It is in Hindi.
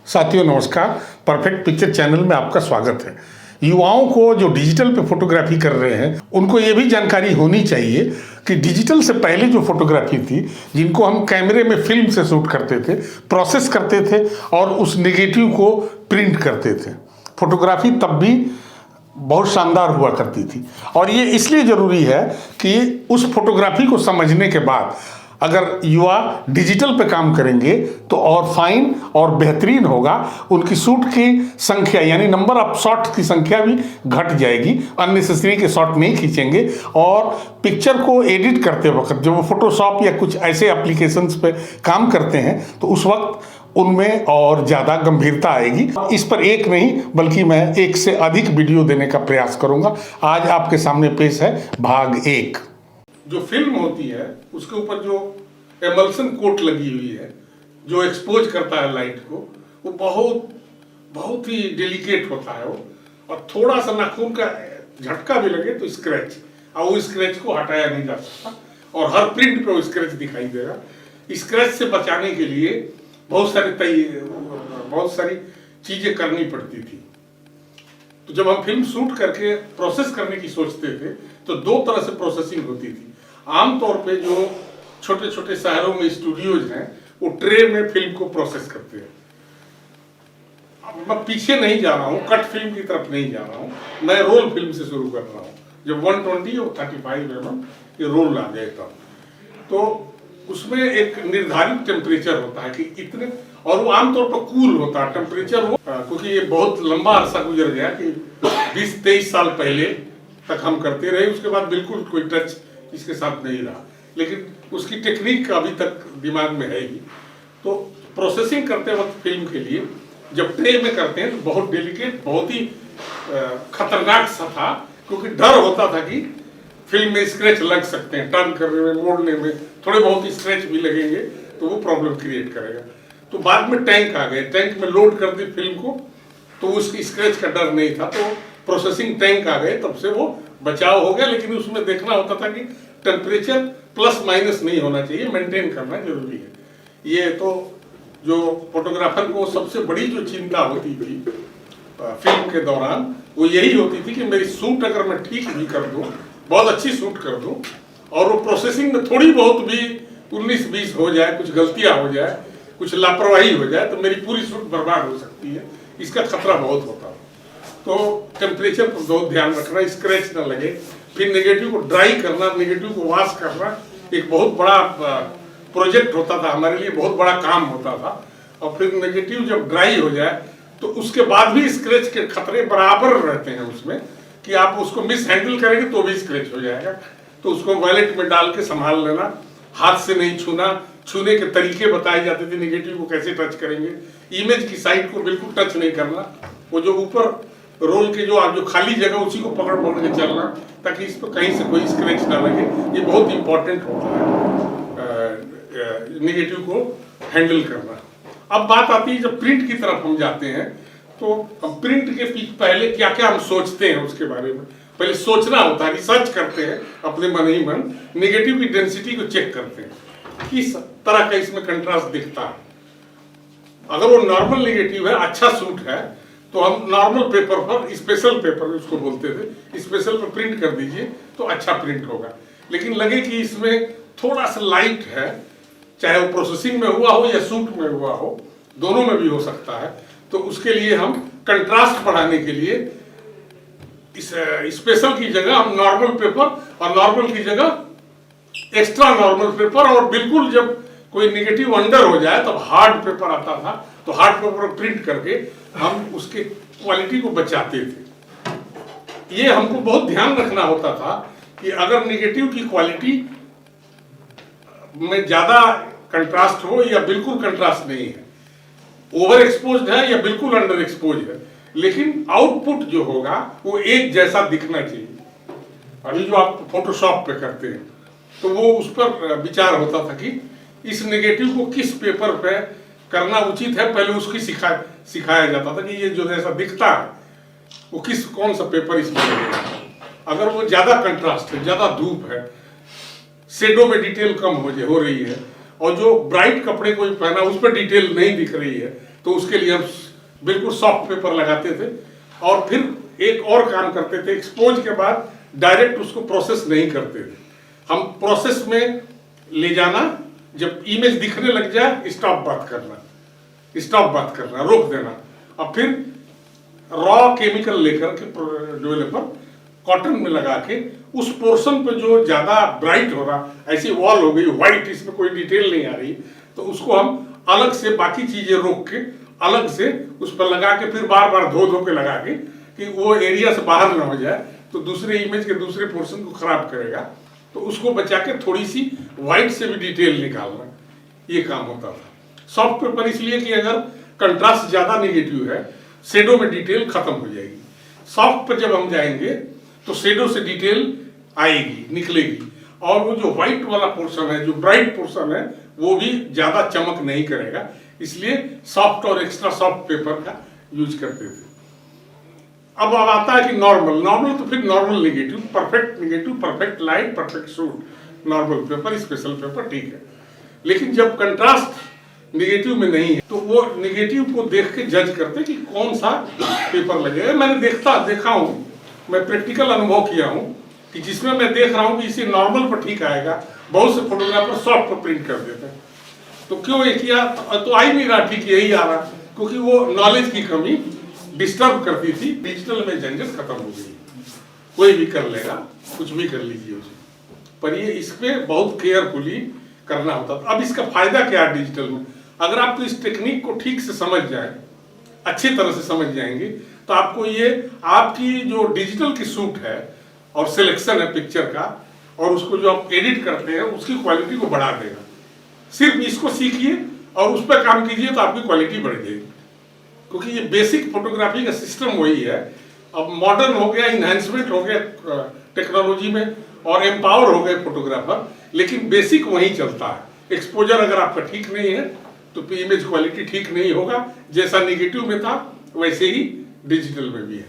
साथियों नमस्कार। परफेक्ट पिक्चर चैनल में आपका स्वागत है। युवाओं को जो डिजिटल पे फोटोग्राफी कर रहे हैं उनको ये भी जानकारी होनी चाहिए कि डिजिटल से पहले जो फोटोग्राफी थी, जिनको हम कैमरे में फिल्म से शूट करते थे, प्रोसेस करते थे और उस नेगेटिव को प्रिंट करते थे, फोटोग्राफी तब भी बहुत शानदार हुआ करती थी। और ये इसलिए ज़रूरी है कि उस फोटोग्राफी को समझने के बाद अगर युवा डिजिटल पे काम करेंगे तो और फाइन और बेहतरीन होगा। उनकी शूट की संख्या यानी नंबर ऑफ शॉट्स की संख्या भी घट जाएगी, अननेसेसरी के शॉट नहीं खींचेंगे। और पिक्चर को एडिट करते वक्त जब वो फोटोशॉप या कुछ ऐसे एप्लीकेशंस पे काम करते हैं तो उस वक्त उनमें और ज़्यादा गंभीरता आएगी। इस पर एक नहीं बल्कि मैं एक से अधिक वीडियो देने का प्रयास करूँगा। आज आपके सामने पेश है भाग 1। जो फिल्म होती है उसके ऊपर जो एमल्सन कोट लगी हुई है जो एक्सपोज करता है लाइट को, वो बहुत ही डेलिकेट होता है वो। और थोड़ा सा नाखून का झटका भी लगे तो स्क्रैच, और वो स्क्रैच को हटाया नहीं जा सकता और हर प्रिंट पे वो स्क्रैच दिखाई देगा। स्क्रैच से बचाने के लिए बहुत सारी चीजें करनी पड़ती थी। तो जब हम फिल्म शूट करके प्रोसेस करने की सोचते थे तो दो तरह से प्रोसेसिंग होती थी। आमतौर पे जो छोटे छोटे शहरों में स्टूडियोज हैं वो ट्रे में फिल्म को प्रोसेस करते हैं। अब मैं पीछे नहीं जा रहा हूँ, कट फिल्म की तरफ नहीं जा रहा हूँ, मैं रोल फिल्म से शुरू कर रहा हूँ। जब 120 और 35 mm ये रोल आ गए तब तो उसमें एक निर्धारित टेम्परेचर होता है कि इतने, और वो आमतौर पर कूल होता है टेम्परेचर वो, क्योंकि ये बहुत लंबा अरसा गुजर गया कि 20-23 साल पहले तक हम करते रहे। उसके बाद बिल्कुल कोई टच इसके साथ नहीं रहा, लेकिन उसकी टेक्निक अभी तक दिमाग में है ही। तो प्रोसेसिंग करते वक्त फिल्म के लिए जब ट्रे में करते हैं तो बहुत डेलिकेट, बहुत ही खतरनाक सा था, क्योंकि डर होता था कि फिल्म में स्क्रैच लग सकते हैं, टर्न करने में, मोड़ने में थोड़े बहुत ही स्क्रैच भी लगेंगे तो वो प्रॉब्लम क्रिएट करेगा। तो बाद में टैंक आ गए, टैंक में लोड कर दी फिल्म को तो उसकी स्क्रैच का डर नहीं था। तो प्रोसेसिंग टैंक आ गए, तब से वो बचाव हो गया। लेकिन उसमें देखना होता था कि टेम्परेचर प्लस माइनस नहीं होना चाहिए, मेंटेन करना जरूरी है। ये तो जो फोटोग्राफर को सबसे बड़ी जो चिंता होती थी फिल्म के दौरान वो यही होती थी कि मेरी शूट अगर मैं ठीक भी कर दूं, बहुत अच्छी शूट कर दूं, और वो प्रोसेसिंग में थोड़ी बहुत भी 19-20 हो जाए, कुछ गलतियां हो जाए, कुछ लापरवाही हो जाए तो मेरी पूरी शूट बर्बाद हो सकती है। इसका खतरा बहुत होता है। तो टेम्परेचर पर बहुत ध्यान रखना, स्क्रैच ना लगे। फिर नेगेटिव को ड्राई करना, नेगेटिव को वॉश करना एक बहुत बड़ा प्रोजेक्ट होता था हमारे लिए, बहुत बड़ा काम होता था। और फिर नेगेटिव जब ड्राई हो जाए तो उसके बाद भी स्क्रैच के खतरे बराबर रहते हैं उसमें, कि आप उसको मिस हैंडल करेंगे तो भी स्क्रैच हो जाएगा। तो उसको वॉलेट में डाल के संभाल लेना, हाथ से नहीं छूना, छूने के तरीके बताए जाते थे, नेगेटिव को कैसे टच करेंगे, इमेज की साइड को बिल्कुल टच नहीं करना, वो जो ऊपर रोल के जो खाली जगह उसी को पकड़ के चलना ताकि इस पर कहीं से कोई स्क्रैच ना लगे। ये बहुत इंपॉर्टेंट होता है नेगेटिव को हैंडल करना। अब बात आती है जब प्रिंट की तरफ हम जाते हैं तो प्रिंट के पहले क्या क्या हम सोचते हैं उसके बारे में पहले सोचना होता है, रिसर्च करते हैं अपने मन ही मन, नेगेटिव की डेंसिटी को चेक करते हैं किस तरह का इसमें कंट्रास्ट दिखता है। अगर वो नॉर्मल नेगेटिव है, अच्छा सूट है, तो हम नॉर्मल पेपर पर, स्पेशल पेपर उसको बोलते थे, स्पेशल पर प्रिंट कर दीजिए तो अच्छा प्रिंट होगा। लेकिन लगे कि इसमें थोड़ा सा लाइट है, चाहे वो प्रोसेसिंग में हुआ हो या शूट में हुआ हो, दोनों में भी हो सकता है, तो उसके लिए हम कंट्रास्ट बढ़ाने के लिए इस स्पेशल की जगह हम नॉर्मल पेपर और नॉर्मल की जगह एक्स्ट्रा नॉर्मल पेपर, और बिल्कुल जब कोई नेगेटिव अंडर हो जाए तब हार्ड पेपर आता था, तो हार्ड पेपर पर प्रिंट करके हम उसके क्वालिटी को बचाते थे। ये हमको बहुत ध्यान रखना होता था कि अगर नेगेटिव की क्वालिटी में ज्यादा कंट्रास्ट हो या बिल्कुल कंट्रास्ट नहीं है, ओवर एक्सपोज्ड है या बिल्कुल अंडर एक्सपोज है, लेकिन आउटपुट जो होगा वो एक जैसा दिखना चाहिए। अभी जो आप फोटोशॉप पे करते हैं तो वो उस पर विचार होता था कि इस नेगेटिव को किस पेपर पे करना उचित है, पहले उसकी सिखाया जाता था कि ये जो ऐसा दिखता है वो कौन सा पेपर इसमें लगेगा। अगर वो ज्यादा कंट्रास्ट है, ज्यादा धूप है, शेडो में डिटेल कम हो रही है, और जो ब्राइट कपड़े कोई पहना उस पर डिटेल नहीं दिख रही है, तो उसके लिए हम बिल्कुल सॉफ्ट पेपर लगाते थे और फिर एक और काम करते थे, एक्सपोज के बाद डायरेक्ट उसको प्रोसेस नहीं करते थे, हम प्रोसेस में ले जाना, जब इमेज दिखने लग जाए स्टॉप बात करना, रोक देना, और फिर रॉ केमिकल लेकर के डेवलपर कॉटन में लगा के उस पोर्शन पे जो ज्यादा ब्राइट हो रहा, ऐसी वॉल हो गई व्हाइट, इसमें कोई डिटेल नहीं आ रही, तो उसको हम अलग से बाकी चीजें रोक के अलग से उस पर लगा के फिर बार बार धो के लगा के कि वो एरिया से बाहर ना हो जाए, तो दूसरे इमेज के दूसरे पोर्शन को खराब करेगा, तो उसको बचा के थोड़ी सी व्हाइट से भी डिटेल निकालना, ये काम होता था। सॉफ्ट पेपर इसलिए कि अगर कंट्रास्ट ज्यादा नेगेटिव है, शेडो में डिटेल खत्म हो जाएगी। सॉफ्ट पर जब हम जाएंगे तो शेडो से डिटेल आएगी, निकलेगी, और वो जो व्हाइट वाला पोर्शन है, जो ब्राइट पोर्शन है, वो भी ज्यादा चमक नहीं करेगा, इसलिए सॉफ्ट और एक्स्ट्रा सॉफ्ट पेपर का यूज करते थे। अब आता है कि नॉर्मल तो फिर normal negative, perfect light, perfect shoot, normal paper, special paper, ठीक है। लेकिन जब कंट्रास्ट नेगेटिव में नहीं है तो वो नेगेटिव को देख के जज करते कि कौन सा पेपर लगेगा। मैंने देखा हूं, मैं प्रैक्टिकल अनुभव किया हूं कि जिसमें मैं देख रहा हूं कि इसे नॉर्मल पर ठीक आएगा, बहुत से फोटोग्राफर सॉफ्ट पर प्रिंट कर देते हैं। तो क्यों ये किया? तो आ ही नहीं रहा ठीक, यही आ रहा, क्योंकि वो नॉलेज की कमी डिस्टर्ब करती थी। डिजिटल में झंझट खत्म हो गई, कोई भी कर लेगा, कुछ भी कर लीजिए उसे, पर ये इसमें बहुत केयरफुली करना होता था। अब इसका फायदा क्या है डिजिटल में? अगर आप तो इस टेक्निक को ठीक से समझ जाए, अच्छी तरह से समझ जाएंगे, तो आपको ये आपकी जो डिजिटल की शूट है और सिलेक्शन है पिक्चर का, और उसको जो आप एडिट करते हैं उसकी क्वालिटी को बढ़ा देगा। सिर्फ इसको सीखिए और उस पर काम कीजिए तो आपकी क्वालिटी बढ़ जाएगी, क्योंकि ये बेसिक फोटोग्राफी का सिस्टम वही है। अब मॉडर्न हो गया, इन्हांसमेंट हो गया टेक्नोलॉजी में, और एम्पावर हो गए फोटोग्राफर, लेकिन बेसिक वही चलता है। एक्सपोजर अगर आपका ठीक नहीं है तो इमेज क्वालिटी ठीक नहीं होगा, जैसा नेगेटिव में था वैसे ही डिजिटल में भी है।